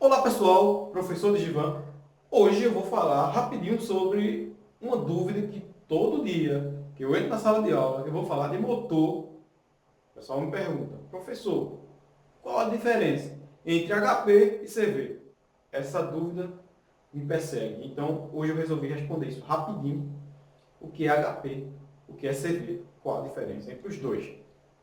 Olá pessoal, professor Digivan. Hoje eu vou falar rapidinho sobre uma dúvida que todo dia que eu entro na sala de aula, eu vou falar de motor, o pessoal me pergunta, professor, qual a diferença entre HP e CV? Essa dúvida me persegue. Então hoje eu resolvi responder isso rapidinho. O que é HP, o que é CV, qual a diferença entre os dois.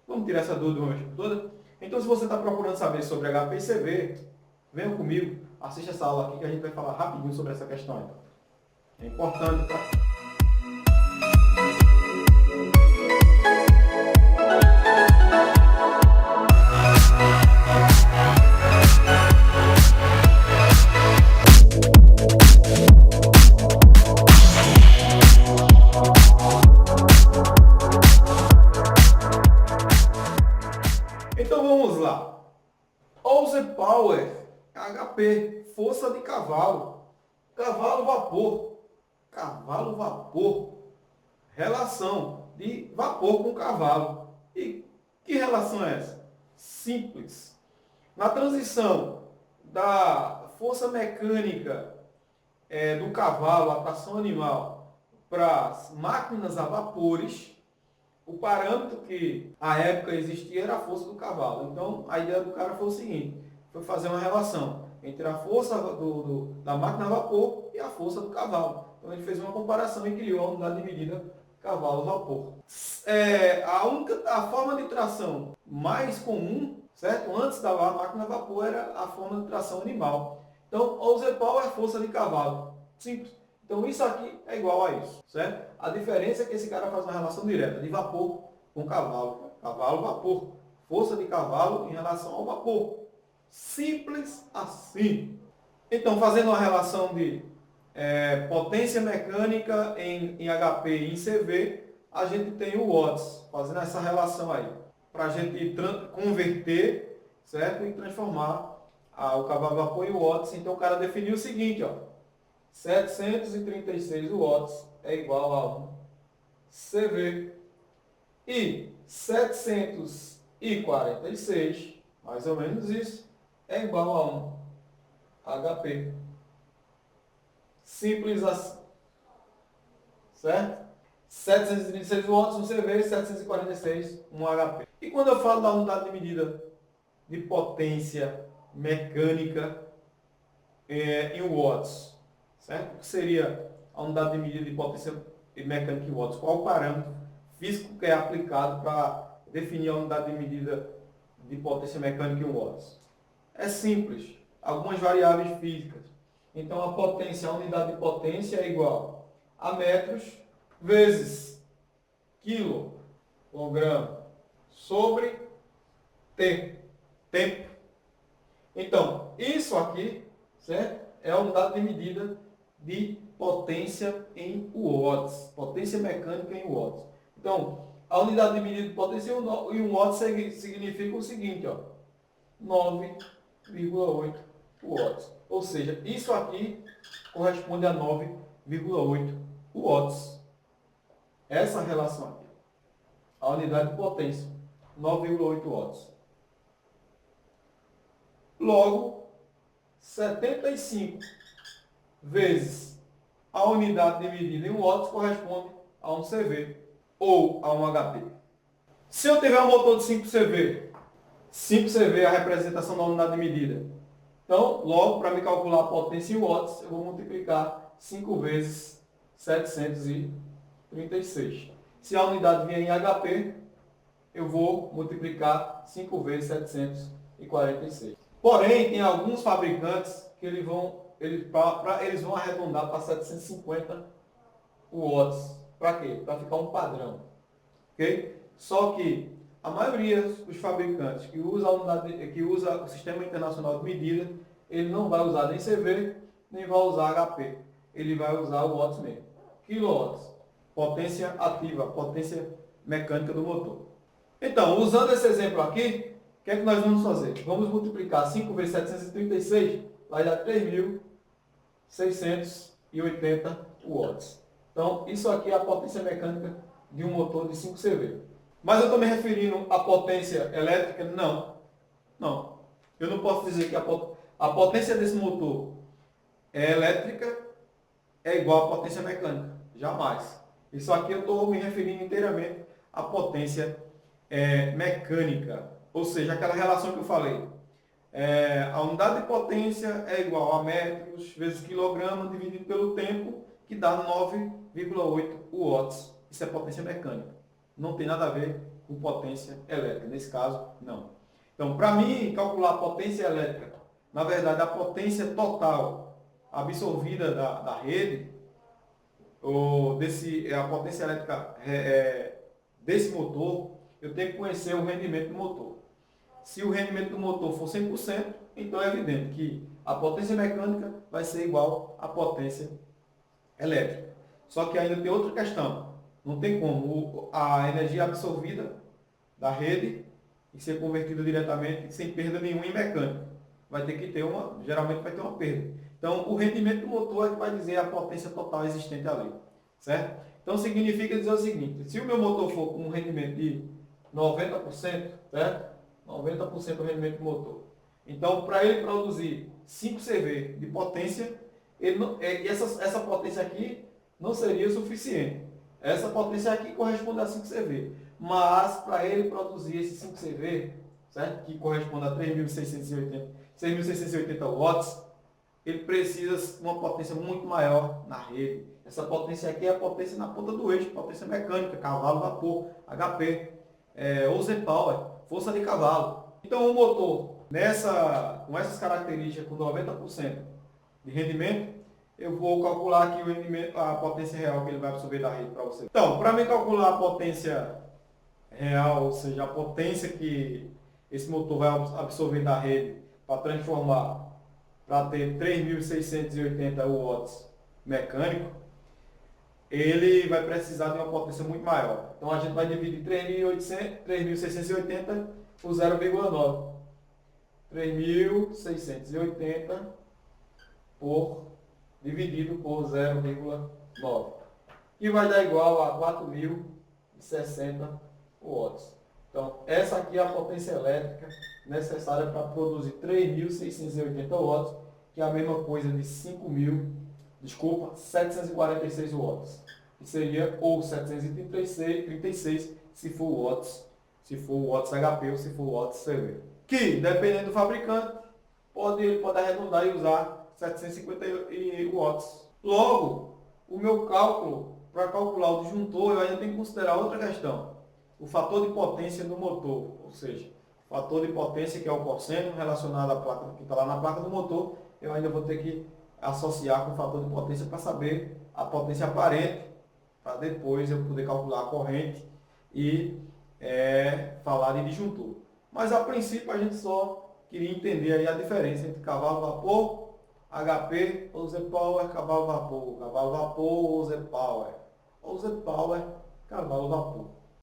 Vamos tirar essa dúvida de uma vez por todas? Então se você está procurando saber sobre HP e CV, venha comigo, assista essa aula aqui que a gente vai falar rapidinho sobre essa questão. Então. É importante, tá? Então vamos lá. Horsepower, HP, força de cavalo, cavalo-vapor, cavalo-vapor, relação de vapor com cavalo. E que relação é essa? Simples. Na transição da força mecânica do cavalo, a tração animal, para as máquinas a vapores, o parâmetro que à época existia era a força do cavalo. Então a ideia do cara foi o seguinte, foi fazer uma relação entre a força da máquina a vapor e a força do cavalo. Então ele fez uma comparação e criou a unidade de medida cavalo-vapor. A forma de tração mais comum, certo? Antes da máquina a vapor era a forma de tração animal. Então, horsepower é força de cavalo. Simples. Então, isso aqui é igual a isso, certo? A diferença é que esse cara faz uma relação direta de vapor com cavalo. Cavalo, vapor. Força de cavalo em relação ao vapor. Simples assim. Então, fazendo uma relação de potência mecânica em HP e em CV, a gente tem o watts, fazendo essa relação aí, para a gente converter, certo? E transformar o cavalo a vapor em watts. Então o cara definiu o seguinte, ó, 736 watts é igual a 1 CV e 746, mais ou menos isso, é igual a 1 HP. Simples assim. Certo? 736 watts no CV, 746 um HP. E quando eu falo da unidade de medida de potência mecânica em watts, certo? O que seria a unidade de medida de potência mecânica em watts? Qual o parâmetro físico que é aplicado para definir a unidade de medida de potência mecânica em watts? É simples. Algumas variáveis físicas. Então, a potência, a unidade de potência é igual a metros vezes quilograma sobre tempo. Então, isso aqui, certo? É a unidade de medida de potência em watts. Potência mecânica em watts. Então, a unidade de medida de potência em watts significa o seguinte, ó, 9,8 watts. Ou seja, isso aqui corresponde a 9,8 watts. Essa relação aqui. A unidade de potência, 9,8 watts. Logo, 75 vezes a unidade de medida em watts corresponde a um CV ou a um HP. Se eu tiver um motor de 5 CV, 5 CV é a representação da unidade de medida. Então, logo, para me calcular a potência em watts, eu vou multiplicar 5 vezes 736. Se a unidade vier em HP, eu vou multiplicar 5 vezes 746. Porém, tem alguns fabricantes que eles vão arredondar para 750 watts. Para quê? Para ficar um padrão. Okay? Só que a maioria dos fabricantes que usa o Sistema Internacional de Medida, ele não vai usar nem CV, nem vai usar HP. Ele vai usar o watts mesmo. Quilowatts. Potência ativa, potência mecânica do motor. Então, usando esse exemplo aqui, o que é que nós vamos fazer? Vamos multiplicar 5 vezes 736, vai dar 3.680 watts. Então, isso aqui é a potência mecânica de um motor de 5 CV. Mas eu estou me referindo à potência elétrica? Não. Não. Eu não posso dizer que a a potência desse motor é elétrica é igual à potência mecânica. Jamais. Isso aqui eu estou me referindo inteiramente à potência mecânica. Ou seja, aquela relação que eu falei. A unidade de potência é igual a metros vezes quilograma dividido pelo tempo, que dá 9,8 watts. Isso é potência mecânica. Não tem nada a ver com potência elétrica. Nesse caso, não. Então, para mim, calcular a potência elétrica, na verdade, a potência total absorvida da rede, ou a potência elétrica desse motor, eu tenho que conhecer o rendimento do motor. Se o rendimento do motor for 100%, então é evidente que a potência mecânica vai ser igual à potência elétrica. Só que ainda tem outra questão. Não tem como a energia absorvida da rede ser convertida diretamente sem perda nenhuma em mecânica. Vai ter que ter geralmente vai ter uma perda. Então, o rendimento do motor é que vai dizer a potência total existente ali, certo? Então, significa dizer o seguinte: se o meu motor for com um rendimento de 90%, certo? 90% do rendimento do motor. Então, para ele produzir 5 CV de potência, essa potência aqui não seria suficiente. Essa potência aqui corresponde a 5 CV. Mas, para ele produzir esses 5 CV, certo? Que corresponde a 6.680 watts, ele precisa de uma potência muito maior na rede. Essa potência aqui é a potência na ponta do eixo, potência mecânica, cavalo, vapor, HP, horsepower, força de cavalo. Então o motor, com essas características, com 90% de rendimento, eu vou calcular aqui o rendimento, a potência real que ele vai absorver da rede para você. Então, para mim calcular a potência real, ou seja, a potência que esse motor vai absorver da rede para transformar, para ter 3.680 watts mecânico, ele vai precisar de uma potência muito maior. Então a gente vai dividir 3.680 por 0,9. 3.680 dividido por 0,9. E vai dar igual a 4.060 watts. Então, essa aqui é a potência elétrica necessária para produzir 3.680 watts, que é a mesma coisa de 746 watts. Que seria ou 736 se for watts HP ou se for watts CV. Que, dependendo do fabricante, pode arredondar e usar 750 watts. Logo, o meu cálculo, para calcular o disjuntor, eu ainda tenho que considerar outra questão. O fator de potência do motor, ou seja, o fator de potência que é o cosseno relacionado à placa que está lá na placa do motor, eu ainda vou ter que associar com o fator de potência para saber a potência aparente, para depois eu poder calcular a corrente e falar de disjuntor. Mas a princípio a gente só queria entender aí a diferença entre cavalo-vapor, HP, horsepower, cavalo-vapor, cavalo-vapor, horsepower, cavalo-vapor.